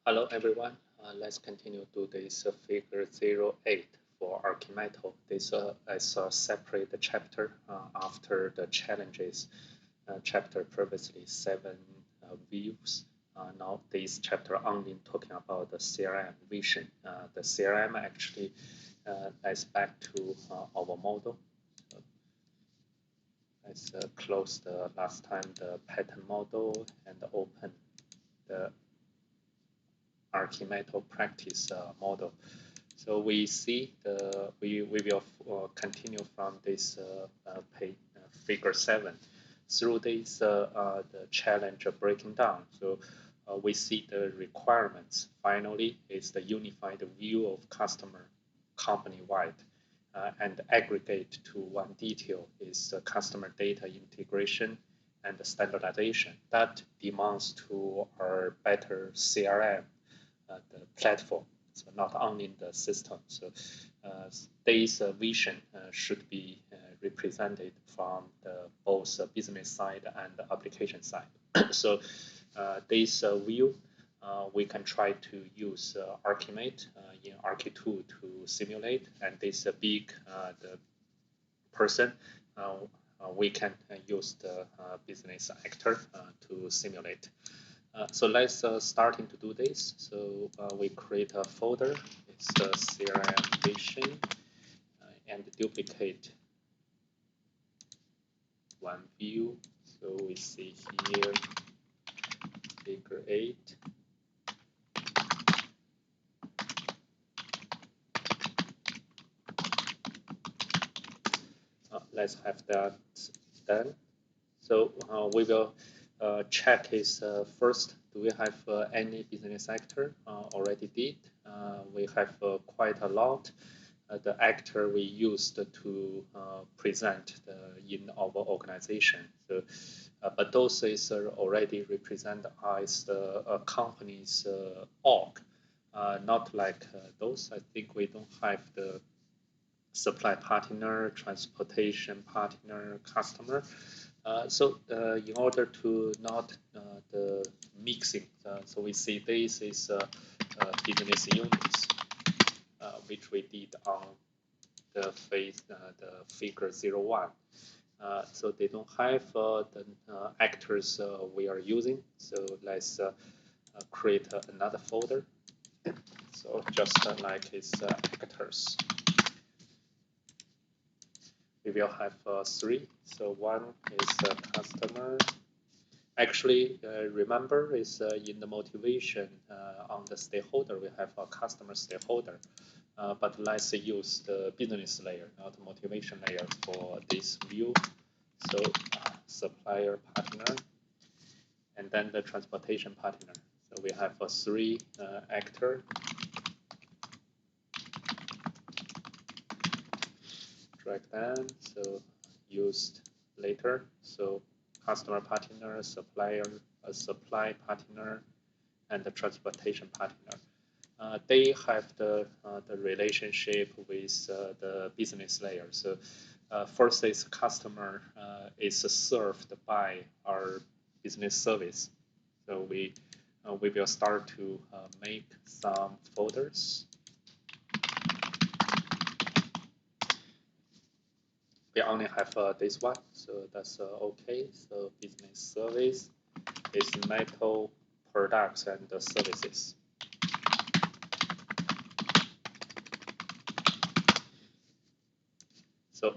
Hello everyone. Let's continue to this Figure08 for ArchiMetal. This is a separate chapter after the challenges chapter previously 7 views. Now this chapter only talking about the CRM Vision. The CRM actually is back to our model. So let's close the last time the pattern model and open the ArchiMetal practice model. So we see we will continue from this page, figure 7 through this the challenge of breaking down. So we see the requirements. Finally, is the unified view of customer company-wide and aggregate to one detail is customer data integration and standardization. That demands to our better CRM the platform, so not only in the system. So this vision should be represented from the both business side and the application side. So this view, we can try to use ArchiMate in Archi2 to simulate, and this big the person we can use the business actor to simulate. So let's starting to do this. So we create a folder. It's the CRM Vision and duplicate one view. So we see here figure 8. Let's have that done. So we will check is first, do we have any business actor already did? We have quite a lot. The actor we used to present in our organization. So, but those is already represent as the company's org, not like those. I think we don't have the supply partner, transportation partner, customer. So in order to not the mixing, so we see this is business units, which we did on the figure 01. So they don't have the actors we are using. So let's create another folder. So just like it's actors. We will have 3. So one is customer. Actually, remember is in the motivation on the stakeholder, we have a customer stakeholder. But let's use the business layer, not the motivation layer for this view. So supplier partner, and then the transportation partner. So we have 3 actor. Drag them, so used later. So customer partner, supplier, supply partner, and the transportation partner. They have the relationship with the business layer. So first is customer is served by our business service. So we will start to make some folders. We only have this one, so that's okay. So business service is metal products and services. So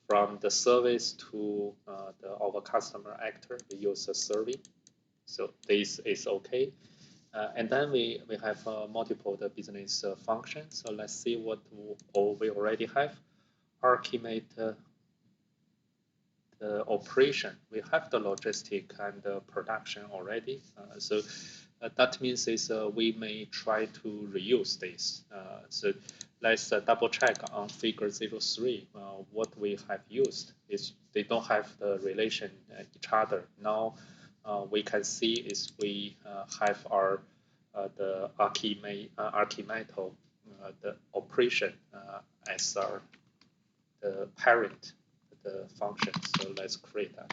from the service to our customer actor, we use a serving. So this is okay. And then we have multiple the business functions. So let's see what we already have. ArchiMate operation. We have the logistic and the production already. So that means is we may try to reuse this. So let's double check on figure 03. What we have used is they don't have the relation each other. Now we can see is we have our the ArchiMetal the operation as our the parent the function. So let's create that.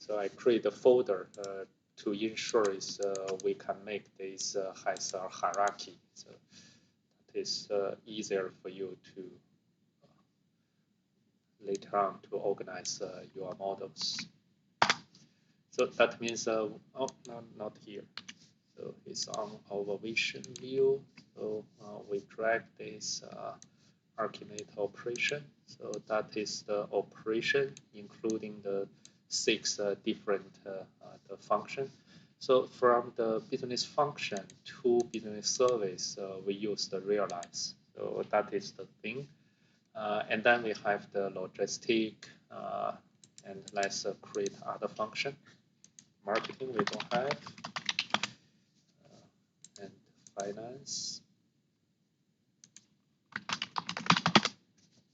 So I create a folder to ensure is we can make this has a hierarchy. So that is easier for you to later on to organize your models. So that means, oh, no, not here. So it's on our vision view. So we drag this ArchiMate operation. So that is the operation, including the 6 different the function. So from the business function to business service, we use the realize. So that is the thing. And then we have the logistic, and let's create other function. Marketing we don't have, and finance,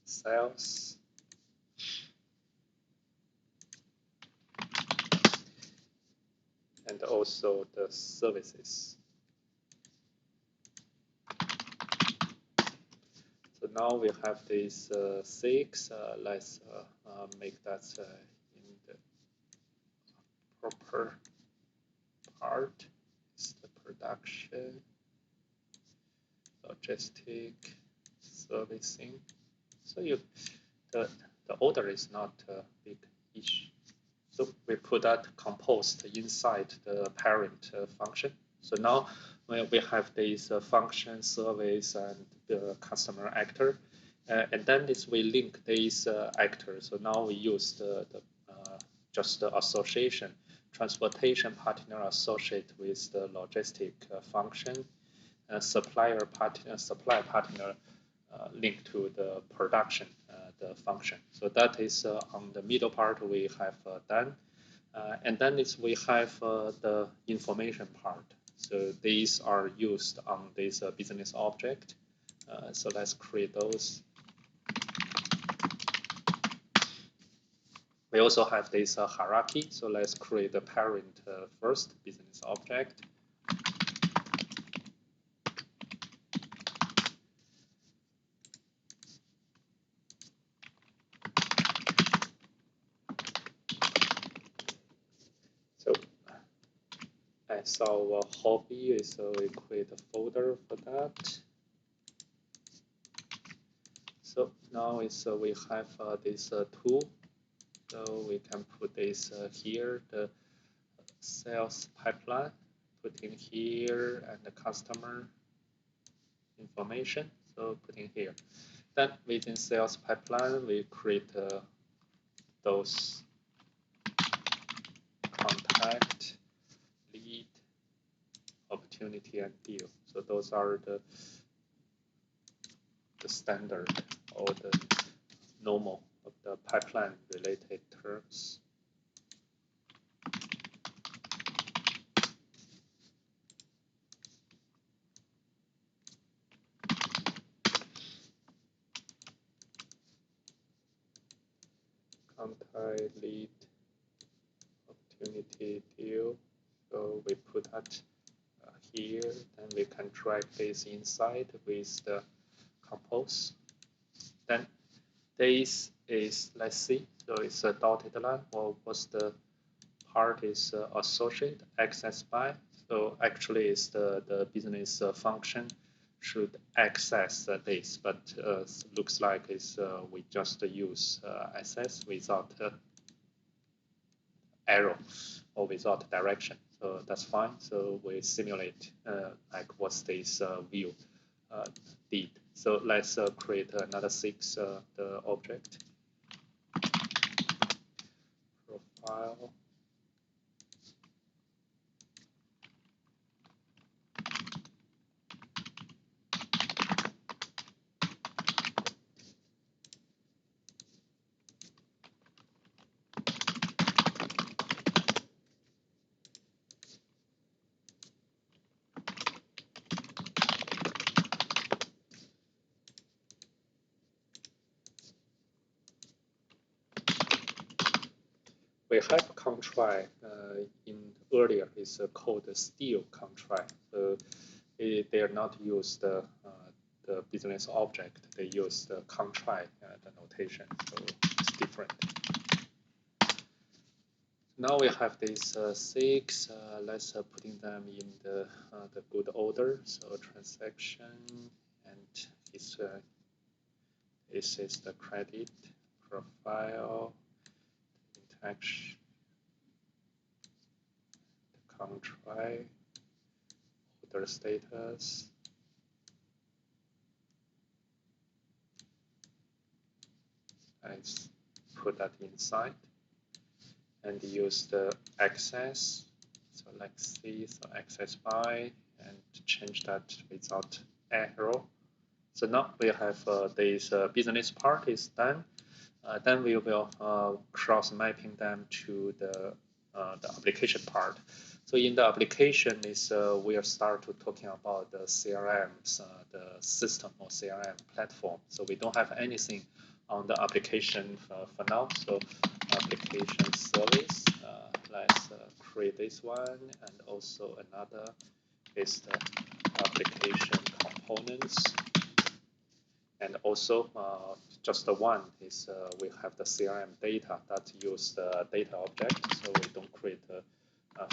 sales, and also the services. So now we have these 6. Let's make that in the proper part. It's the production, logistic, servicing. So the order is not a big issue. So we put that composed inside the parent function. So now we have this function, service, and the customer actor. And then we link these actors. So now we use just the association, transportation partner associate with the logistic function, supply partner linked to the production the function. So that is on the middle part we have done. And then we have the information part. So these are used on this business object. So let's create those. We also have this hierarchy. So let's create the parent first, business object. So as our hobby, so we create a folder for that. So now we have this tool. So we can put this here, the sales pipeline, put in here, and the customer information, so put in here. Then within sales pipeline, we create those contact, lead, opportunity, and deal. So those are the standard or the normal of the pipeline related terms. Contact, lead, opportunity, deal. So we put that here, then we can drag this inside with the compose. Then this is, let's see, so it's a dotted line, or what's the part is associate, access by. So actually it's the business function should access this, but looks like it's we just use access without arrow or without direction. So that's fine. So we simulate like what's this view did. So let's create another 6 the object profile. We have contract in earlier is called steel contract. So they are not used the business object. They use the contract the notation. So it's different. now we have these six. Let's putting them in the good order. So transaction, and this is the credit profile, tax, the contract, order status. Let's put that inside and use the access. So let's see, so access by, and change that without arrow. So now we have this business part is done. Then we will cross mapping them to the application part. So in the application is we'll start to talking about the CRMs, the system or CRM platform. So we don't have anything on the application for now. So application service, let's create this one, and also another is the application components. And also, just the one is we have the CRM data that use the data object, so we don't create a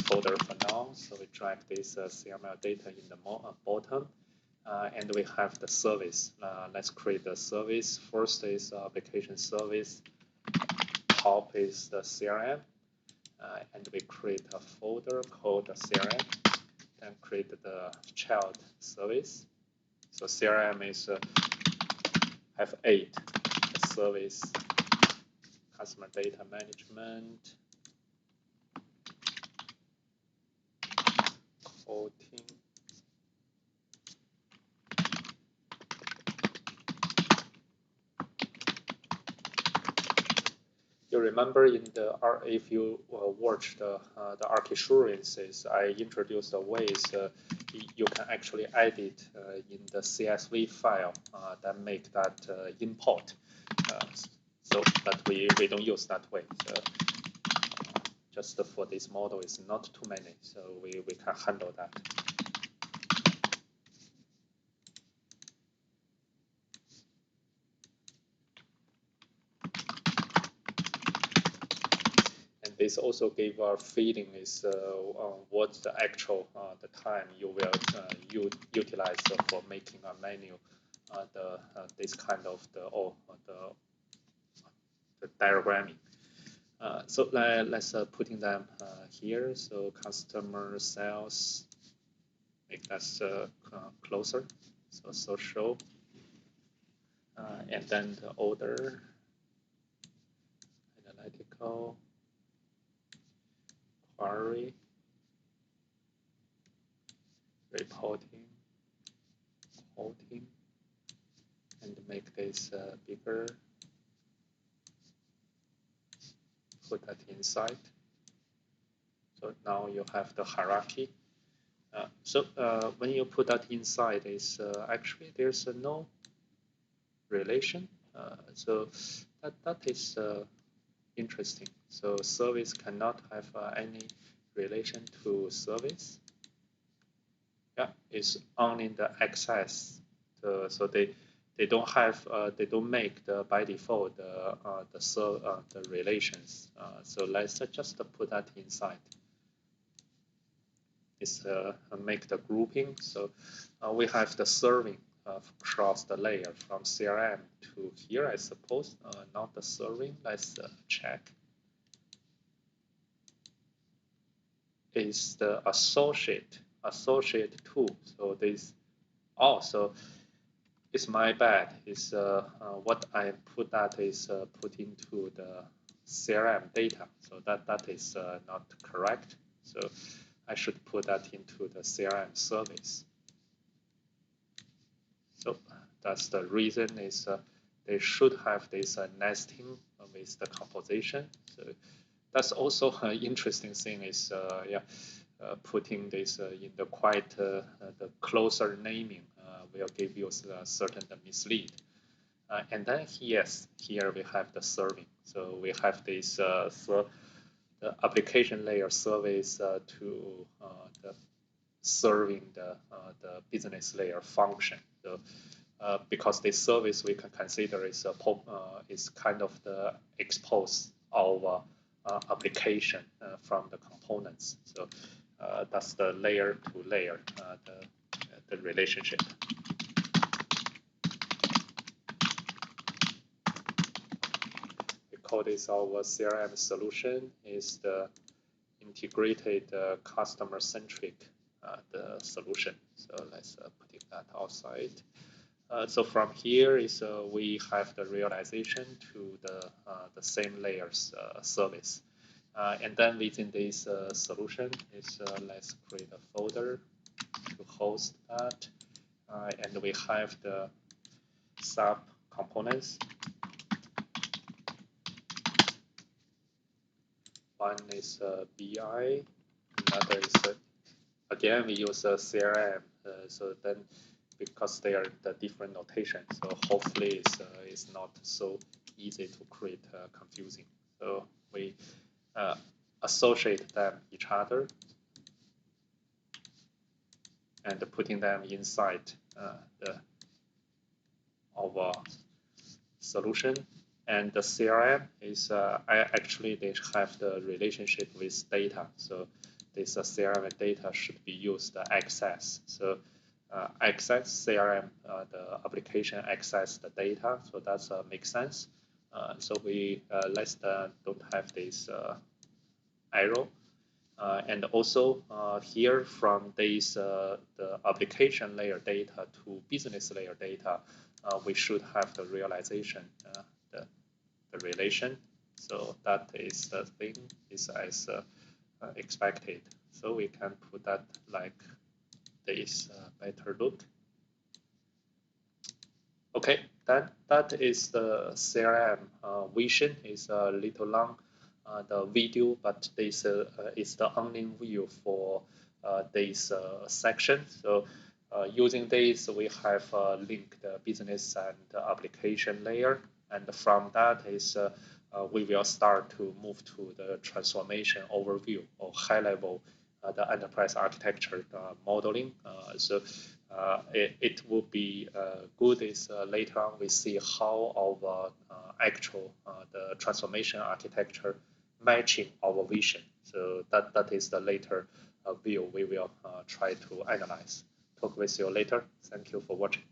folder for now. So we drag this CRM data in the bottom, and we have the service. Let's create the service. First is application service. Top is the CRM, and we create a folder called the CRM. Then create the child service. So CRM is have 8 service, customer data management, quoting, you remember in the if you watch the Archissurances, I introduced the ways you can actually edit in the CSV file that make that import. So but we don't use that way. So, just for this model is not too many, so we can handle that. This also gave our feeling is what's the actual the time you will utilize for making a menu, this kind of the diagramming. So let's putting them here. So customer sales, make that closer. So social, and then the order, analytical, query, reporting, quoting, and make this bigger. Put that inside. So now you have the hierarchy. So when you put that inside, is actually there's no relation. So that is interesting. So service cannot have any relation to service. Yeah, it's only the access. So they don't have they don't make the by default the relations. So let's just put that inside. It's make the grouping. So we have the serving across the layer from CRM to here, I suppose. Not the serving. Let's check. Is the associate tool. So this also it's my bad. Is what I put that is put into the CRM data. So that is not correct. So I should put that into the CRM service. So that's the reason is they should have this nesting with the composition. So that's also an interesting thing is putting this in the quite the closer naming will give you a certain mislead. And then yes, here we have the serving. So we have this the application layer service to the serving the business layer function. So because this service we can consider is kind of the expose of application from the components. So that's the layer to layer, the relationship. We call this our CRM solution is the integrated customer-centric the solution. So let's put that outside. So from here is we have the realization to the same layers service. And then within this solution is let's create a folder to host that. And we have the sub components. One is BI, another is again we use CRM. So then because they are the different notation, so hopefully it's not so easy to create confusing. So we associate them each other and putting them inside our solution. And the CRM is actually they have the relationship with data. So this CRM data should be used to access. So access CRM, the application access the data. So that makes sense. So we don't have this arrow. And also here from this the application layer data to business layer data, we should have the realization, the relation. So that is the thing is as expected. So we can put that like this better look. Okay, that is the CRM vision. Is a little long, the video, but this is the only view for this section. So using this, we have linked the business and the application layer, and from that is we will start to move to the transformation overview or high level the enterprise architecture modeling. So it will be good is later on we see how our actual the transformation architecture matching our vision. So that is the later view we will try to analyze. Talk with you later. Thank you for watching.